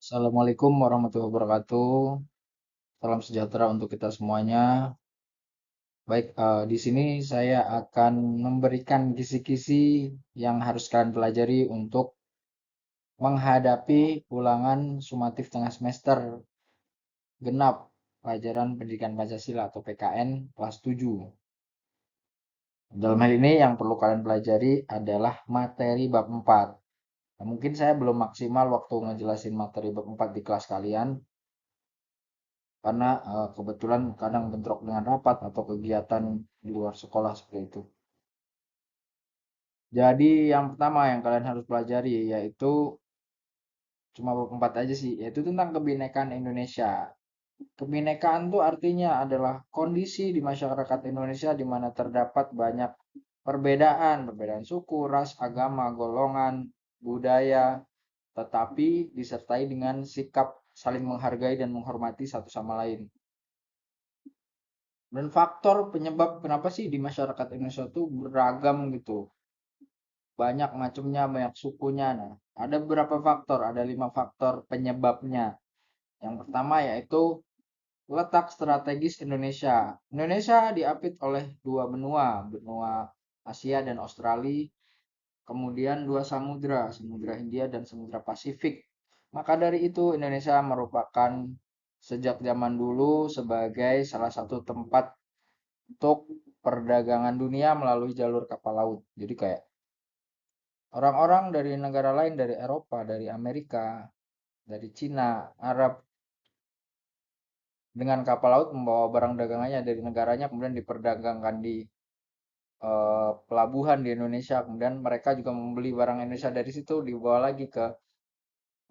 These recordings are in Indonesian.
Assalamualaikum warahmatullahi wabarakatuh. Salam sejahtera untuk kita semuanya. Baik, di sini saya akan memberikan kisi-kisi yang harus kalian pelajari untuk menghadapi ulangan sumatif tengah semester genap pelajaran Pendidikan Pancasila atau PKN kelas 7. Dalam hal ini yang perlu kalian pelajari adalah materi bab 4. Nah, mungkin saya belum maksimal waktu ngejelasin materi bab 4 di kelas kalian, karena kebetulan kadang bentrok dengan rapat atau kegiatan di luar sekolah seperti itu. Jadi yang pertama yang kalian harus pelajari yaitu cuma bab 4 aja sih, yaitu tentang kebinekaan Indonesia. Kebinekaan itu artinya adalah kondisi di masyarakat Indonesia di mana terdapat banyak perbedaan suku, ras, agama, golongan, budaya, tetapi disertai dengan sikap saling menghargai dan menghormati satu sama lain. Dan faktor penyebab kenapa sih di masyarakat Indonesia itu beragam gitu. Banyak macamnya, banyak sukunya. Nah, ada beberapa faktor, ada 5 faktor penyebabnya. Yang pertama yaitu letak strategis Indonesia. Indonesia diapit oleh dua benua, benua Asia dan Australia, kemudian dua samudra, Samudra Hindia dan Samudra Pasifik. Maka dari itu Indonesia merupakan sejak zaman dulu sebagai salah satu tempat untuk perdagangan dunia melalui jalur kapal laut. Jadi kayak orang-orang dari negara lain, dari Eropa, dari Amerika, dari Cina, Arab, dengan kapal laut membawa barang dagangannya dari negaranya kemudian diperdagangkan di pelabuhan di Indonesia. Kemudian mereka juga membeli barang Indonesia dari situ dibawa lagi ke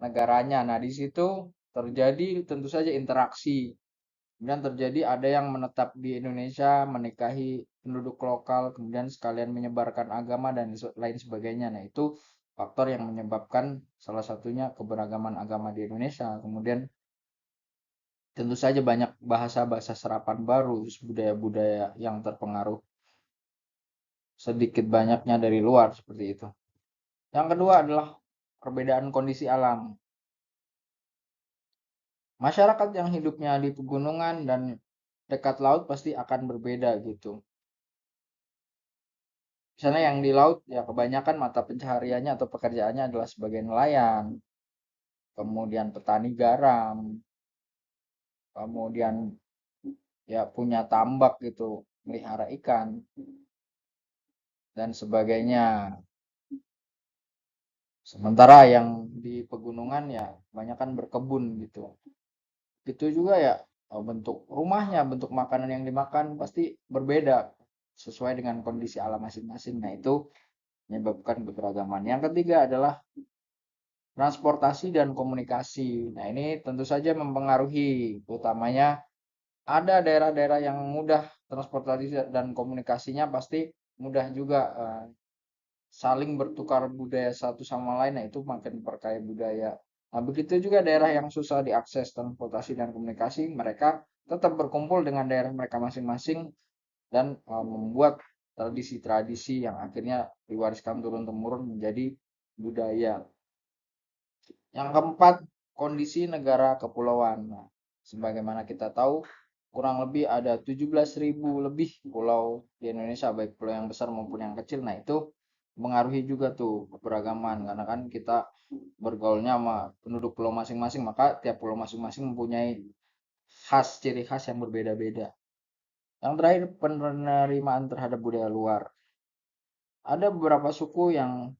negaranya. Nah, di situ terjadi tentu saja interaksi. Kemudian terjadi ada yang menetap di Indonesia, menikahi penduduk lokal, kemudian sekalian menyebarkan agama dan lain sebagainya. Nah, itu faktor yang menyebabkan salah satunya keberagaman agama di Indonesia. Kemudian tentu saja banyak bahasa-bahasa serapan baru, budaya-budaya yang terpengaruh sedikit banyaknya dari luar seperti itu. Yang kedua adalah perbedaan kondisi alam. Masyarakat yang hidupnya di pegunungan dan dekat laut pasti akan berbeda gitu. Misalnya yang di laut ya kebanyakan mata pencahariannya atau pekerjaannya adalah sebagai nelayan, kemudian petani garam, kemudian ya punya tambak gitu, melihara ikan dan sebagainya. Sementara yang di pegunungan ya kebanyakan berkebun gitu. Itu juga ya bentuk rumahnya, bentuk makanan yang dimakan pasti berbeda sesuai dengan kondisi alam masing-masing. Nah, itu menyebabkan keberagaman. Yang ketiga adalah transportasi dan komunikasi. Nah, ini tentu saja mempengaruhi, utamanya ada daerah-daerah yang mudah transportasi dan komunikasinya pasti mudah juga saling bertukar budaya satu sama lain. Nah, itu makin perkaya budaya. Nah, begitu juga daerah yang susah diakses transportasi dan komunikasi, mereka tetap berkumpul dengan daerah mereka masing-masing dan membuat tradisi-tradisi yang akhirnya diwariskan turun-temurun menjadi budaya. Yang keempat, kondisi negara kepulauan. Nah, sebagaimana kita tahu, kurang lebih ada 17.000 lebih pulau di Indonesia, baik pulau yang besar maupun yang kecil. Nah, itu mengaruhi juga tuh keberagaman, karena kan kita bergaulnya sama penduduk pulau masing-masing, maka tiap pulau masing-masing mempunyai ciri khas yang berbeda-beda. Yang terakhir, penerimaan terhadap budaya luar. Ada beberapa suku yang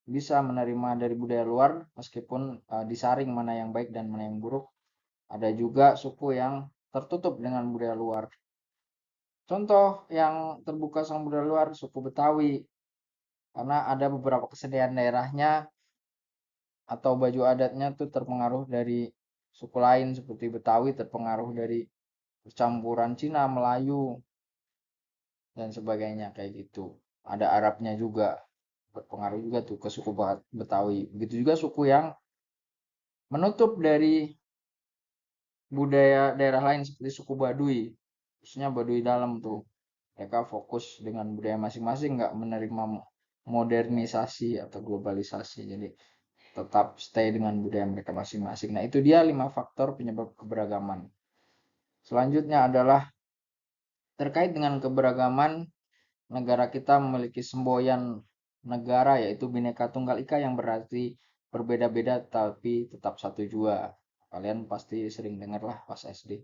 bisa menerima dari budaya luar meskipun disaring mana yang baik dan mana yang buruk. Ada juga suku yang tertutup dengan budaya luar. Contoh yang terbuka sama budaya luar, suku Betawi. Karena ada beberapa kesenian daerahnya atau baju adatnya tuh terpengaruh dari suku lain seperti Betawi terpengaruh dari percampuran Cina, Melayu, dan sebagainya kayak gitu. Ada Arabnya juga berpengaruh juga tuh ke suku Betawi. Begitu juga suku yang menutup dari budaya daerah lain seperti suku Baduy, khususnya Baduy dalam tuh. Mereka fokus dengan budaya masing-masing, nggak menerima modernisasi atau globalisasi. Jadi tetap stay dengan budaya mereka masing-masing. Nah, itu dia 5 faktor penyebab keberagaman. Selanjutnya adalah terkait dengan keberagaman, negara kita memiliki semboyan negara yaitu Bhinneka Tunggal Ika yang berarti berbeda-beda tapi tetap satu jua. Kalian pasti sering dengar lah pas SD.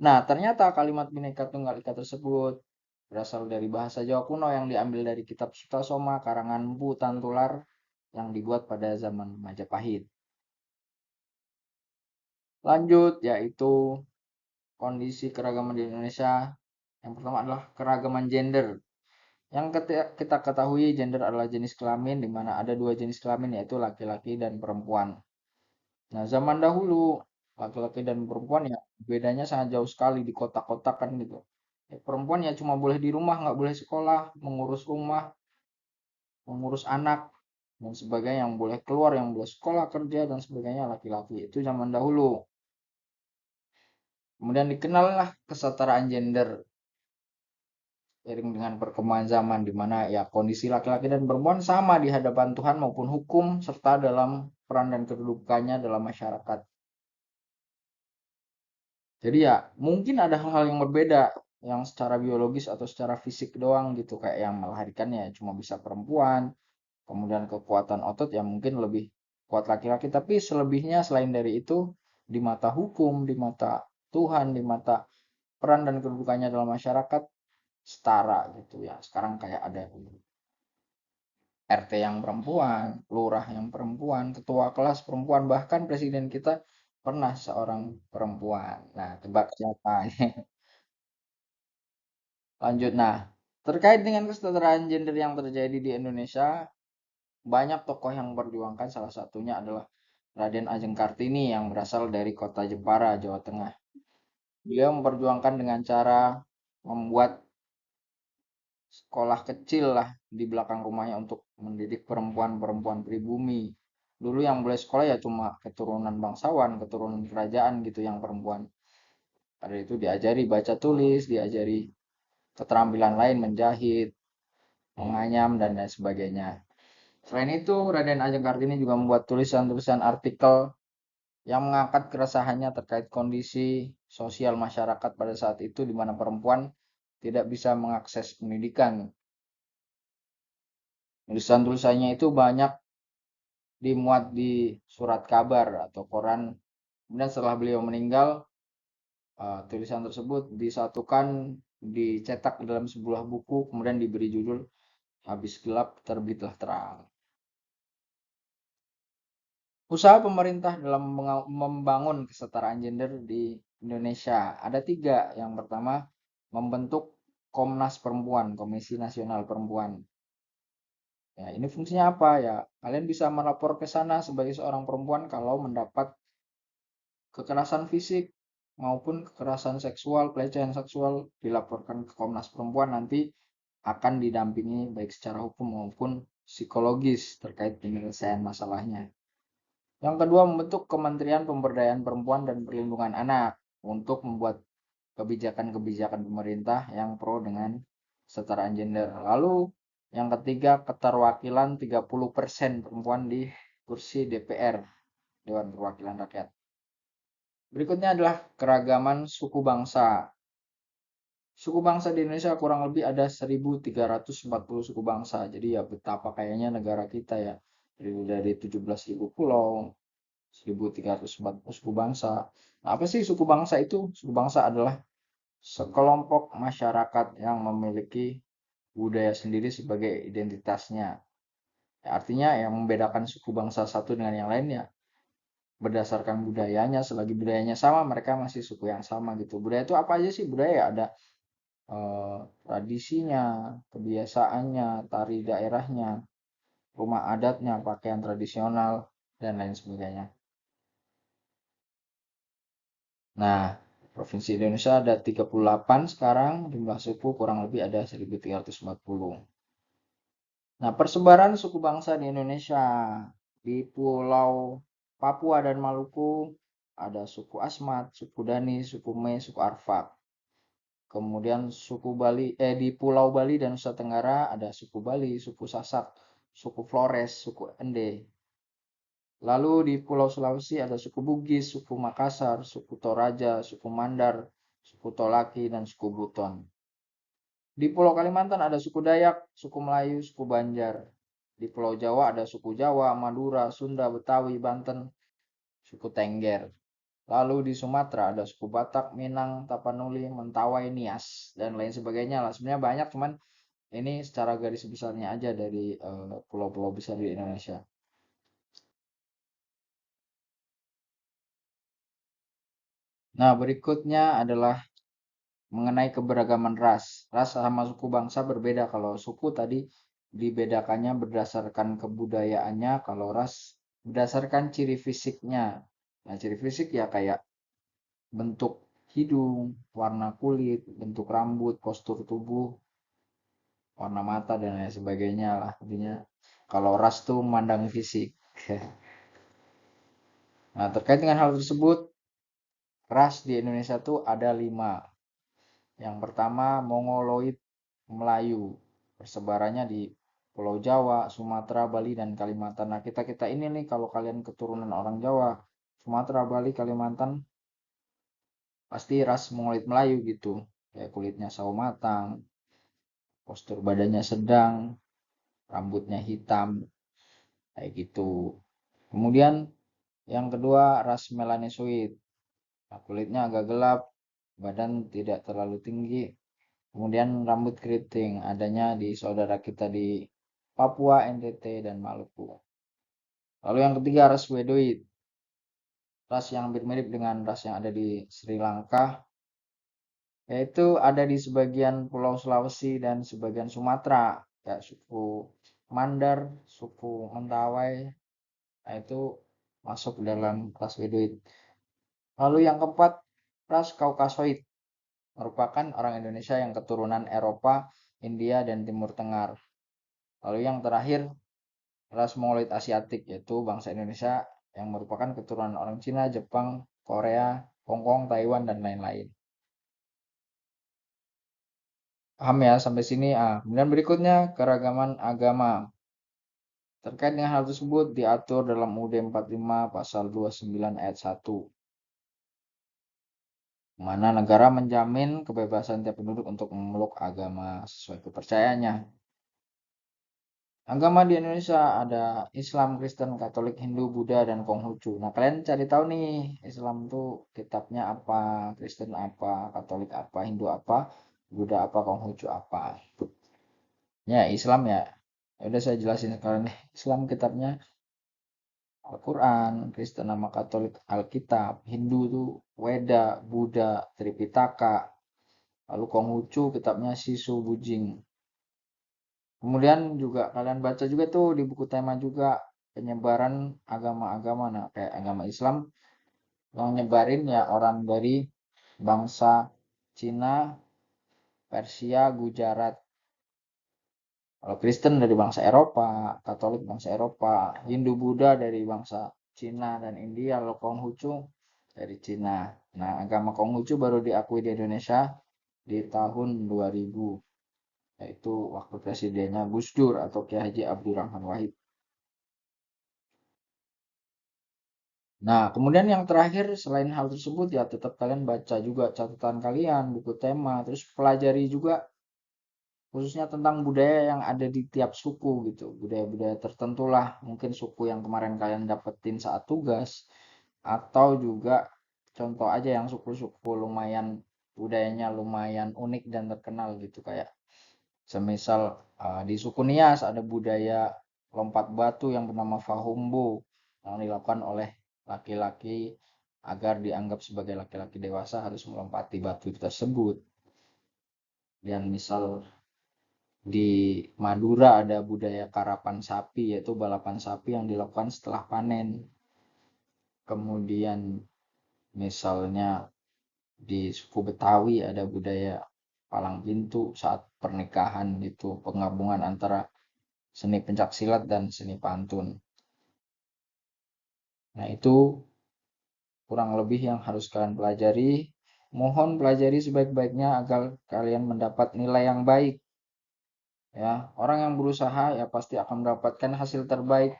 Nah, ternyata kalimat Bhinneka Tunggal Ika tersebut berasal dari bahasa Jawa kuno yang diambil dari kitab Sutasoma karangan Mpu Tantular yang dibuat pada zaman Majapahit. Lanjut, yaitu kondisi keragaman di Indonesia. Yang pertama adalah keragaman gender. Yang kita ketahui, gender adalah jenis kelamin, di mana ada 2 jenis kelamin, yaitu laki-laki dan perempuan. Nah, zaman dahulu, laki-laki dan perempuan ya bedanya sangat jauh sekali, di kotak-kotak kan gitu. Ya, perempuan ya cuma boleh di rumah, nggak boleh sekolah, mengurus rumah, mengurus anak, dan sebagainya. Yang boleh keluar, yang boleh sekolah, kerja, dan sebagainya laki-laki. Itu zaman dahulu. Kemudian dikenallah kesetaraan gender seiring dengan perkembangan zaman, di mana ya kondisi laki-laki dan perempuan sama di hadapan Tuhan maupun hukum serta dalam peran dan kedudukannya dalam masyarakat. Jadi ya mungkin ada hal-hal yang berbeda yang secara biologis atau secara fisik doang gitu, kayak yang melahirkan ya cuma bisa perempuan, kemudian kekuatan otot ya mungkin lebih kuat laki-laki, tapi selebihnya selain dari itu di mata hukum, di mata Tuhan, di mata peran dan kedudukannya dalam masyarakat setara gitu ya. Sekarang kayak ada RT yang perempuan, lurah yang perempuan, ketua kelas perempuan, bahkan presiden kita pernah seorang perempuan. Nah, tebak siapa? Lanjut. Nah, terkait dengan kesetaraan gender yang terjadi di Indonesia, banyak tokoh yang memperjuangkan, salah satunya adalah Raden Ajeng Kartini yang berasal dari kota Jepara, Jawa Tengah. Beliau memperjuangkan dengan cara membuat sekolah kecil lah di belakang rumahnya untuk mendidik perempuan-perempuan pribumi. Dulu yang boleh sekolah ya cuma keturunan bangsawan, keturunan kerajaan gitu yang perempuan. Pada itu diajari baca tulis, diajari keterampilan lain menjahit, menganyam, dan lain sebagainya. Selain itu, Raden Ajeng Kartini juga membuat tulisan-tulisan artikel yang mengangkat keresahannya terkait kondisi sosial masyarakat pada saat itu di mana perempuan tidak bisa mengakses pendidikan. Tulisan-tulisannya itu banyak dimuat di surat kabar atau koran. Kemudian setelah beliau meninggal, tulisan tersebut disatukan, dicetak dalam sebuah buku, kemudian diberi judul Habis Gelap Terbitlah Terang. Usaha pemerintah dalam membangun kesetaraan gender di Indonesia ada 3. Yang pertama, membentuk Komnas Perempuan, Komisi Nasional Perempuan. Ya, ini fungsinya apa ya? Kalian bisa melapor ke sana sebagai seorang perempuan kalau mendapat kekerasan fisik maupun kekerasan seksual, pelecehan seksual, dilaporkan ke Komnas Perempuan, nanti akan didampingi baik secara hukum maupun psikologis terkait penyelesaian masalahnya. Yang kedua, membentuk Kementerian Pemberdayaan Perempuan dan Perlindungan Anak untuk membuat kebijakan-kebijakan pemerintah yang pro dengan kesetaraan gender. Lalu yang ketiga, keterwakilan 30% perempuan di kursi DPR, Dewan Perwakilan Rakyat. Berikutnya adalah keragaman suku bangsa. Suku bangsa di Indonesia kurang lebih ada 1.340 suku bangsa. Jadi ya betapa kayaknya negara kita ya. Dari 17.000 pulau, 1.340 suku bangsa. Nah, apa sih suku bangsa itu? Suku bangsa adalah sekelompok masyarakat yang memiliki budaya sendiri sebagai identitasnya. Ya, artinya yang membedakan suku bangsa satu dengan yang lainnya berdasarkan budayanya. Selagi budayanya sama, mereka masih suku yang sama gitu. Budaya itu apa aja sih? Budaya ya ada tradisinya, kebiasaannya, tari daerahnya, rumah adatnya, pakaian tradisional, dan lain sebagainya. Nah, Provinsi Indonesia ada 38 sekarang, jumlah suku kurang lebih ada 1.340. Nah, persebaran suku bangsa di Indonesia, di Pulau Papua dan Maluku ada suku Asmat, suku Dani, suku Me, suku Arfak. Kemudian di Pulau Bali dan Nusa Tenggara ada suku Bali, suku Sasak, suku Flores, suku Ende. Lalu di Pulau Sulawesi ada suku Bugis, suku Makassar, suku Toraja, suku Mandar, suku Tolaki, dan suku Buton. Di Pulau Kalimantan ada suku Dayak, suku Melayu, suku Banjar. Di Pulau Jawa ada suku Jawa, Madura, Sunda, Betawi, Banten, suku Tengger. Lalu di Sumatera ada suku Batak, Minang, Tapanuli, Mentawai, Nias, dan lain sebagainya lah. Sebenarnya banyak, cuman ini secara garis besarnya aja dari pulau-pulau besar di Indonesia. Nah, berikutnya adalah mengenai keberagaman ras. Ras sama suku bangsa berbeda. Kalau suku tadi dibedakannya berdasarkan kebudayaannya, kalau ras berdasarkan ciri fisiknya. Nah, ciri fisik ya kayak bentuk hidung, warna kulit, bentuk rambut, postur tubuh, warna mata, dan lain sebagainya lah. Intinya kalau ras tuh memandang fisik. Nah, terkait dengan hal tersebut, ras di Indonesia tuh ada 5. Yang pertama, Mongoloid Melayu. Persebarannya di Pulau Jawa, Sumatera, Bali, dan Kalimantan. Nah, kita-kita ini nih, kalau kalian keturunan orang Jawa, Sumatera, Bali, Kalimantan, pasti ras Mongoloid Melayu gitu. Kayak kulitnya sawo matang, postur badannya sedang, rambutnya hitam, kayak gitu. Kemudian yang kedua, ras Melanesoid. Nah, kulitnya agak gelap, badan tidak terlalu tinggi, kemudian rambut keriting, adanya di saudara kita di Papua, NTT, dan Maluku. Lalu yang ketiga, ras Wedoid. Ras yang hampir mirip dengan ras yang ada di Sri Lanka, yaitu ada di sebagian Pulau Sulawesi dan sebagian Sumatera, kayak suku Mandar, suku Mentawai, nah itu masuk dalam ras Wedoid. Lalu yang keempat, ras Kaukasoid, merupakan orang Indonesia yang keturunan Eropa, India, dan Timur Tengah. Lalu yang terakhir, ras Mongoloid Asiatik, yaitu bangsa Indonesia yang merupakan keturunan orang Cina, Jepang, Korea, Hong Kong, Taiwan, dan lain-lain. Paham ya sampai sini? Kemudian berikutnya, keragaman agama. Terkait dengan hal tersebut diatur dalam UUD 45 pasal 29 ayat 1, mana negara menjamin kebebasan tiap penduduk untuk memeluk agama sesuai kepercayaannya. Agama di Indonesia ada Islam, Kristen, Katolik, Hindu, Buddha, dan Konghucu. Nah, kalian cari tahu nih, Islam tuh kitabnya apa, Kristen apa, Katolik apa, Hindu apa, Buddha apa, Konghucu apa. Ya, Islam ya. Ya udah saya jelasin sekarang nih. Islam kitabnya Al-Quran, Kristen nama Katolik Alkitab, Hindu tuh Weda, Buddha, Tripitaka, lalu Konghucu kitabnya Sisu Bujing. Kemudian juga kalian baca juga tuh di buku tema juga penyebaran agama-agama. Nah, kayak agama Islam yang nyebarin ya orang dari bangsa Cina, Persia, Gujarat. Kalau Kristen dari bangsa Eropa, Katolik bangsa Eropa, Hindu Buddha dari bangsa Cina dan India, lalu Konghucu dari Cina. Nah, agama Konghucu baru diakui di Indonesia di tahun 2000, yaitu waktu presidennya Gus Dur atau Kiai Haji Abdurrahman Wahid. Nah, kemudian yang terakhir selain hal tersebut ya tetap kalian baca juga catatan kalian, buku tema, terus pelajari juga khususnya tentang budaya yang ada di tiap suku gitu. Budaya-budaya tertentu lah, mungkin suku yang kemarin kalian dapetin saat tugas, atau juga contoh aja yang suku-suku lumayan budayanya lumayan unik dan terkenal gitu, kayak semisal di suku Nias ada budaya lompat batu yang bernama Fahumbo yang dilakukan oleh laki-laki agar dianggap sebagai laki-laki dewasa harus melompati batu tersebut. Dan misal di Madura ada budaya karapan sapi, yaitu balapan sapi yang dilakukan setelah panen. Kemudian misalnya di suku Betawi ada budaya palang pintu saat pernikahan, gitu, penggabungan antara seni pencak silat dan seni pantun. Nah, itu kurang lebih yang harus kalian pelajari. Mohon pelajari sebaik-baiknya agar kalian mendapat nilai yang baik. Ya, orang yang berusaha ya pasti akan mendapatkan hasil terbaik.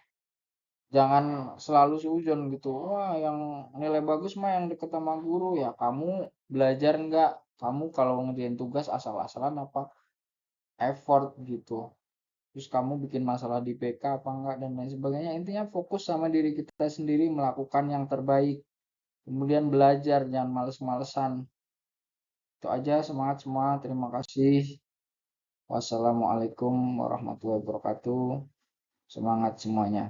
Jangan selalu sujon gitu. Wah, yang nilai bagus mah yang deket sama guru. Ya kamu belajar nggak? Kamu kalau ngerjain tugas asal-asalan apa effort gitu. Terus kamu bikin masalah di PK apa enggak dan lain sebagainya. Intinya fokus sama diri kita sendiri, melakukan yang terbaik. Kemudian belajar, jangan males-malesan. Itu aja, semangat semua. Terima kasih. Wassalamualaikum warahmatullahi wabarakatuh. Semangat semuanya.